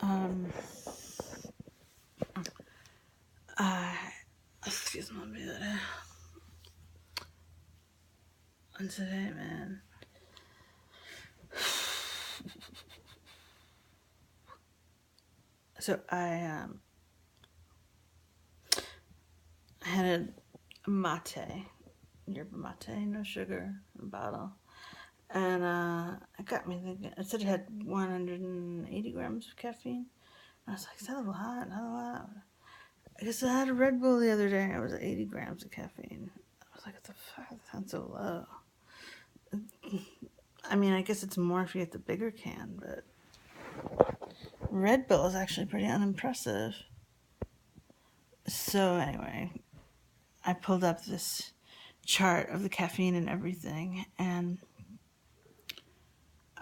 Um, I, excuse me, and today, man. So I had a mate, yerba mate, no sugar, in a bottle. And it got me thinking. It said it had 180 grams of caffeine. And I was like, is that a lot? Not a lot. I guess I had a Red Bull the other day. It was 80 grams of caffeine. I was like, what the fuck? That sounds so low. I mean, I guess it's more if you get the bigger can, but Red Bull is actually pretty unimpressive. So anyway, I pulled up this chart of the caffeine and everything, and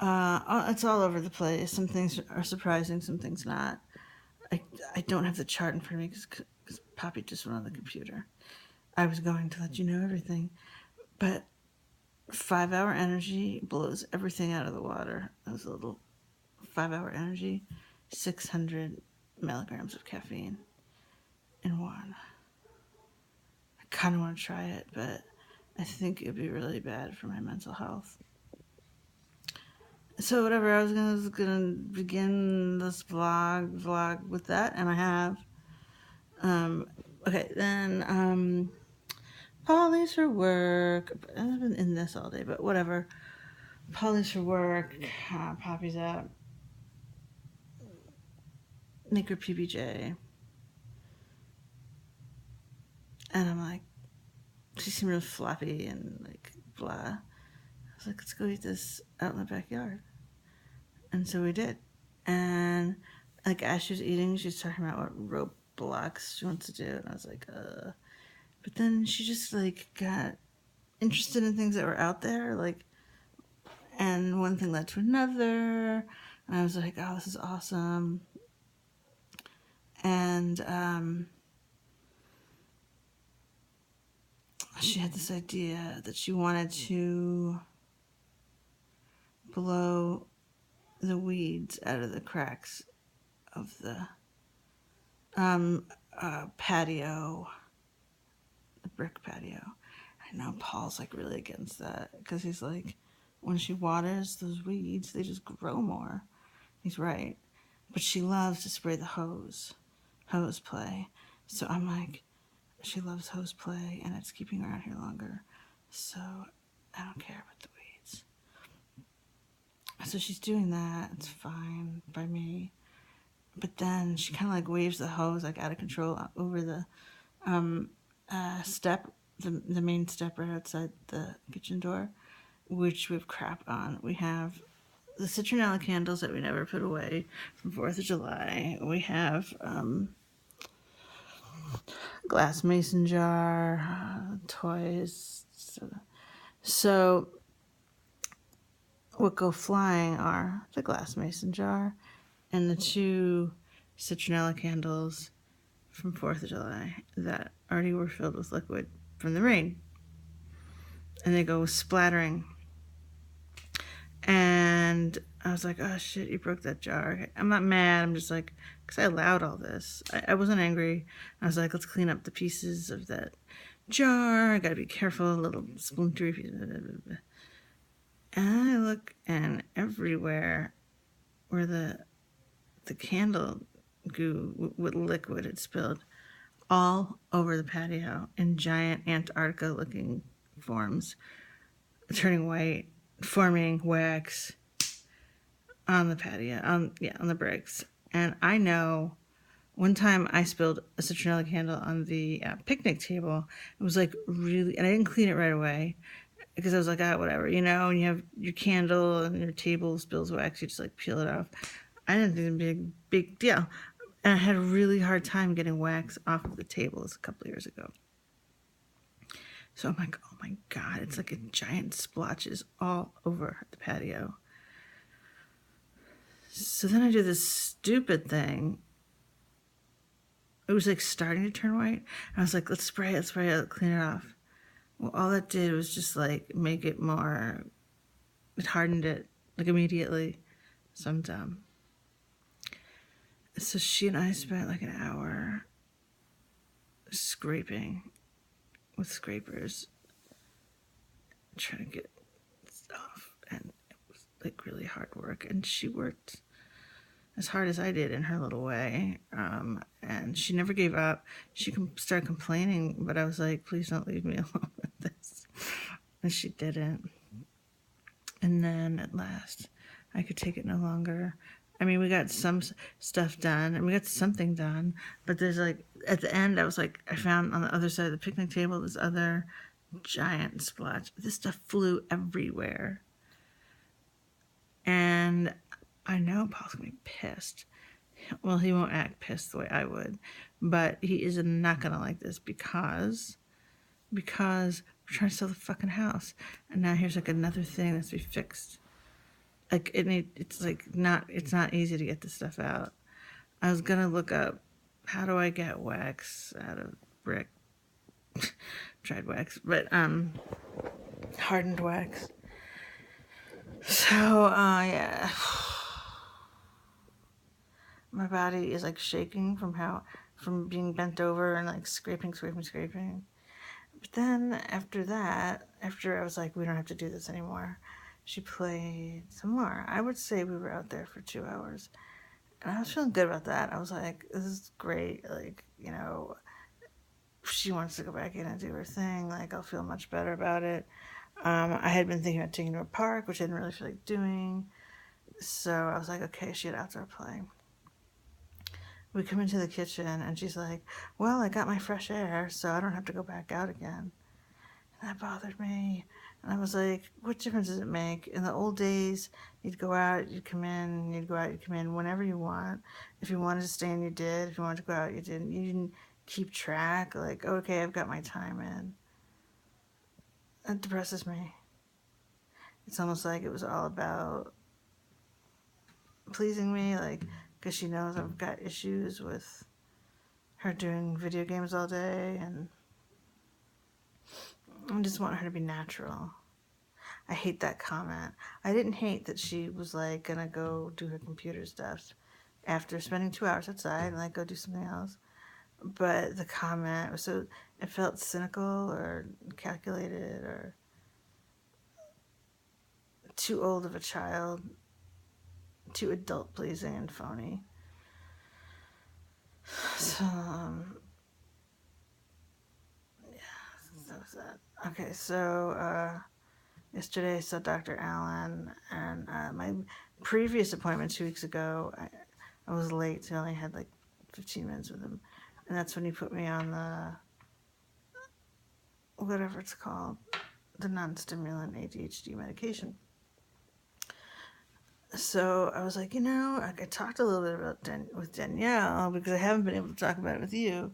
it's all over the place. Some things are surprising, some things not. I don't have the chart in front of me because Poppy just went on the computer. I was going to let you know everything, but 5-hour energy blows everything out of the water. That was a little 5-hour energy, 600 milligrams of caffeine in one. I kind of want to try it, but I think it'd be really bad for my mental health. So whatever, I was gonna begin this vlog with that, and I have. Okay, then Polly's for work. I've been in this all day, but whatever. Polly's for work. Poppy's out. Make her PBJ. And I'm like, she seemed real floppy and like blah. I was like, let's go eat this out in the backyard. And so we did. And like as she was eating, she was talking about what roadblocks she wants to do. And I was like, But then she just like got interested in things that were out there, like, and one thing led to another. And I was like, oh, this is awesome. And she had this idea that she wanted to blow the weeds out of the cracks of the patio, the brick patio. I know Paul's like really against that because he's like, when she waters those weeds, they just grow more. He's right. But she loves to spray the hose play. So I'm like, she loves hose play and it's keeping her out here longer. So I don't care about the weeds. So she's doing that. It's fine by me. But then she kind of like waves the hose like out of control over the step, the main step right outside the kitchen door, which we have crap on. We have the citronella candles that we never put away from 4th of July. We have glass mason jar, toys. So what go flying are the glass mason jar and the 2 citronella candles from 4th of July that already were filled with liquid from the rain. And they go splattering. And I was like, oh shit, you broke that jar. I'm not mad. I'm just like, because I allowed all this. I wasn't angry. I was like, let's clean up the pieces of that jar. I gotta be careful, little splintery pieces. And I look, and everywhere where the candle goo with liquid had spilled all over the patio in giant Antarctica looking forms, turning white, forming wax on the patio, on the bricks. And I know one time I spilled a citronella candle on the picnic table. It was like really, and I didn't clean it right away because I was like, whatever, you know, and you have your candle and your table spills wax, you just like peel it off. I didn't think it'd be a big deal. And I had a really hard time getting wax off of the tables a couple of years ago. So I'm like, oh my God, it's like a giant splotches all over the patio. So then I do this stupid thing. It was like starting to turn white. And I was like, let's spray it, clean it off. Well, all that did was just like make it more, it hardened it like immediately. So I'm dumb. So she and I spent like an hour scraping with scrapers, trying to get stuff. And it was like really hard work. And she worked as hard as I did in her little way. And she never gave up. She started complaining, but I was like, please don't leave me alone with this. And she didn't. And then at last, I could take it no longer. I mean, we got some stuff done and we got something done, but there's like, at the end, I was like, I found on the other side of the picnic table this other giant splotch. This stuff flew everywhere. And I know Paul's gonna be pissed. Well, he won't act pissed the way I would, but he is not gonna like this because we're trying to sell the fucking house, and now here's like another thing that's to be fixed. Like it's not easy to get this stuff out. I was gonna look up how do I get wax out of brick, dried wax, but hardened wax. So yeah, my body is like shaking from being bent over and like scraping. But then after that, after I was like, we don't have to do this anymore, she played some more. I would say we were out there for 2 hours. And I was feeling good about that. I was like, this is great. Like, you know, if she wants to go back in and do her thing, like, I'll feel much better about it. I had been thinking about taking her to a park, which I didn't really feel like doing. So I was like, okay, she had outdoor play. We come into the kitchen and she's like, well, I got my fresh air, so I don't have to go back out again. And that bothered me. And I was like, what difference does it make? In the old days, you'd go out, you'd come in, you'd go out, you'd come in whenever you want. If you wanted to stay in, you did. If you wanted to go out, you didn't. You didn't keep track, like, okay, I've got my time in. It depresses me. It's almost like it was all about pleasing me, like, because she knows I've got issues with her doing video games all day, and I just want her to be natural. I hate that comment. I didn't hate that she was like gonna go do her computer stuff after spending 2 hours outside and like go do something else. But the comment was so, it felt cynical or calculated or too old of a child, too adult pleasing and phony. So yeah, that was that. Okay, so yesterday I saw Dr. Allen, and my previous appointment 2 weeks ago, I was late, so I only had like 15 minutes with him. And that's when he put me on the, whatever it's called, the non-stimulant ADHD medication. So I was like, you know, I talked a little bit about with Danielle because I haven't been able to talk about it with you.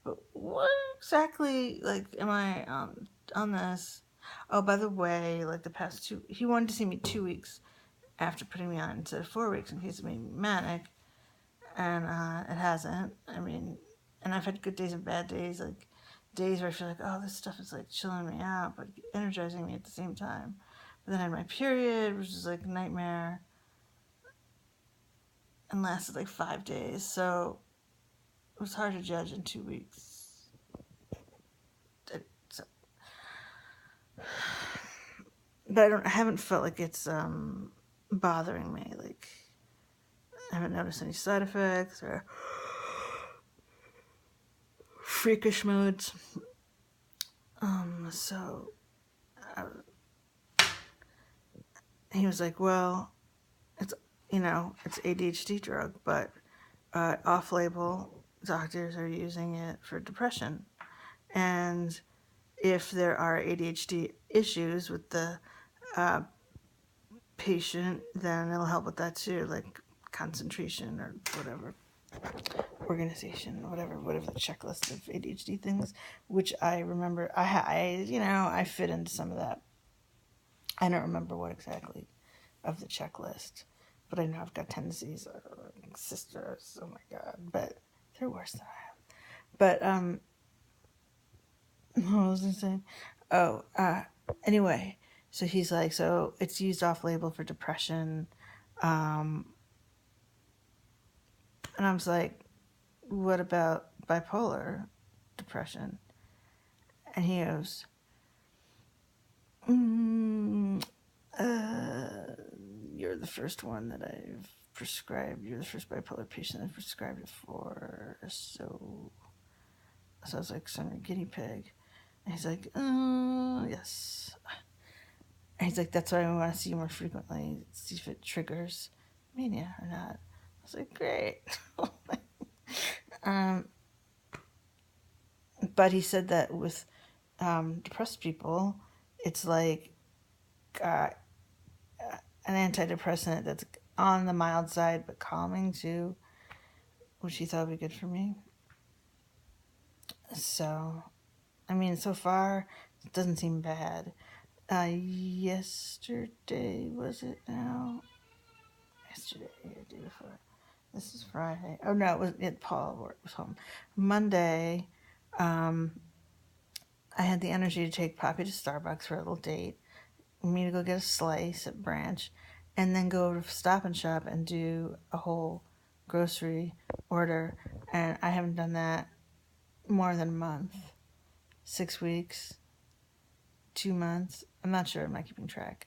But what exactly, like, am I on this? Oh, by the way, like the past he wanted to see me 2 weeks after putting me on instead of 4 weeks in case it made me manic. And it hasn't. I mean, and I've had good days and bad days, like days where I feel like, oh, this stuff is like chilling me out, but energizing me at the same time. But then I had my period, which is like a nightmare, and lasted like 5 days. So it was hard to judge in 2 weeks. So, but I haven't felt like it's bothering me. Like I haven't noticed any side effects or freakish moods. So he was like, well, it's, you know, it's ADHD drug, but off-label doctors are using it for depression. And if there are ADHD issues with the patient, then it'll help with that too, like concentration or whatever, organization, whatever the checklist of ADHD things, which I remember I fit into some of that. I don't remember what exactly of the checklist, but I know I've got tendencies or sisters, oh my god, but they're worse than I am. But what was I saying? Oh, anyway, so he's like, so it's used off label for depression, And I was like, what about bipolar depression? And he goes, mm, you're the first one that I've prescribed. You're the first bipolar patient I've prescribed it for. So I was like, so I'm a guinea pig. And he's like, yes. And he's like, that's why I want to see you more frequently, see if it triggers mania or not. I was like, great. um, but he said that with depressed people, it's like uh, an antidepressant that's on the mild side but calming too, which he thought would be good for me. So, I mean, so far, it doesn't seem bad. Yesterday, was it now? Yesterday, or the day before. This is Friday. Oh, no, Paul was home. Monday, I had the energy to take Poppy to Starbucks for a little date, me to go get a slice at Branch, and then go over to Stop and Shop and do a whole grocery order. And I haven't done that more than a month. 6 weeks, 2 months. I'm not sure. I'm not keeping track.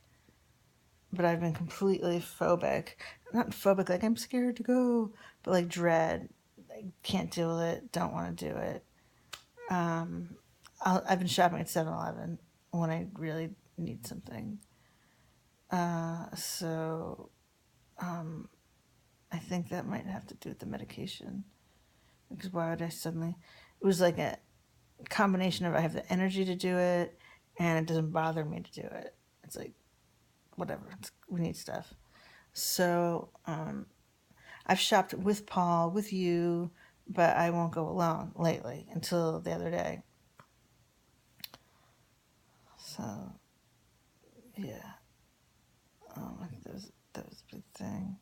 But I've been completely phobic. Not phobic, like I'm scared to go, but like dread. I can't deal with it. Don't want to do it. I've been shopping at 7-Eleven when I really need something. So I think that might have to do with the medication. Because why would I suddenly... It was like a combination of I have the energy to do it and it doesn't bother me to do it. It's like, whatever. We need stuff. So I've shopped with Paul, with you, but I won't go alone lately until the other day. So, yeah. I think that was a big thing.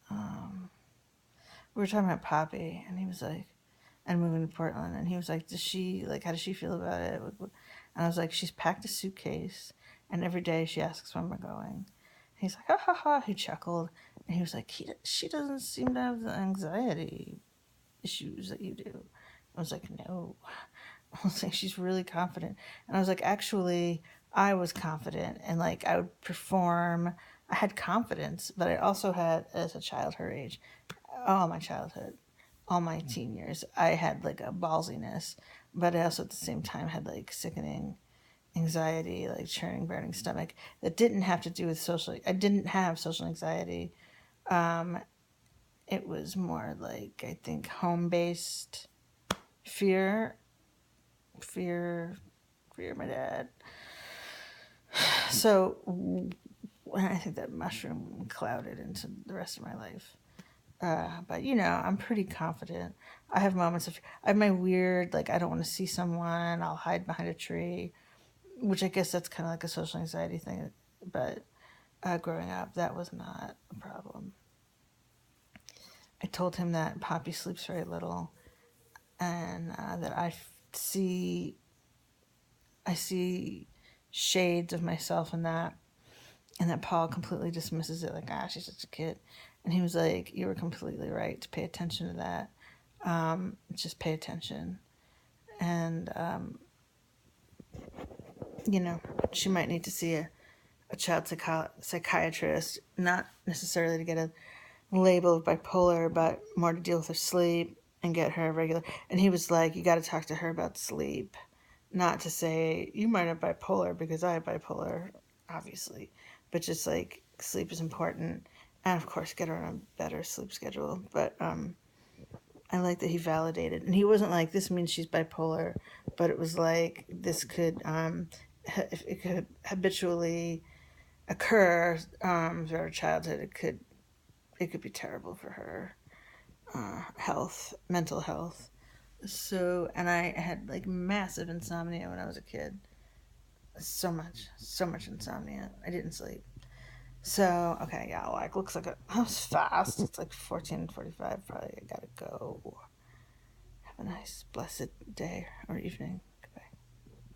We were talking about Poppy, and he was like, and moving to Portland, and he was like, how does she feel about it? And I was like, she's packed a suitcase, and every day she asks when we're going. And he's like, ha ha ha, he chuckled, and he was like, she doesn't seem to have the anxiety issues that you do. I was like, no. I was like, she's really confident. And I was like, actually, I was confident, and like I would perform. I had confidence, but I also had, as a child her age, all my childhood, all my teen years, I had like a ballsiness, but I also at the same time had like sickening anxiety, like churning, burning stomach that didn't have to do with I didn't have social anxiety. It was more like, I think, home-based fear of my dad. So I think that mushroom clouded into the rest of my life. But I'm pretty confident. I have moments I have my weird, like, I don't want to see someone, I'll hide behind a tree, which I guess that's kind of like a social anxiety thing. But growing up, that was not a problem. I told him that Poppy sleeps very little, and that I see shades of myself in that, and that Paul completely dismisses it, like, she's such a kid. And he was like, you were completely right to pay attention to that. Just pay attention. And, she might need to see a child psychiatrist, not necessarily to get a label of bipolar, but more to deal with her sleep and get her regular. And he was like, you got to talk to her about sleep, not to say you might have bipolar, because I have bipolar, obviously, but just like sleep is important, and of course get her on a better sleep schedule. But I like that he validated, and he wasn't like, this means she's bipolar, but it was like, this could if it could habitually occur throughout her childhood, it could be terrible for her health, mental health. So, and I had like massive insomnia when I was a kid. So much insomnia. I didn't sleep. So, okay, yeah, like, looks like that was fast. It's like 14:45. Probably I gotta go. Have a nice, blessed day or evening.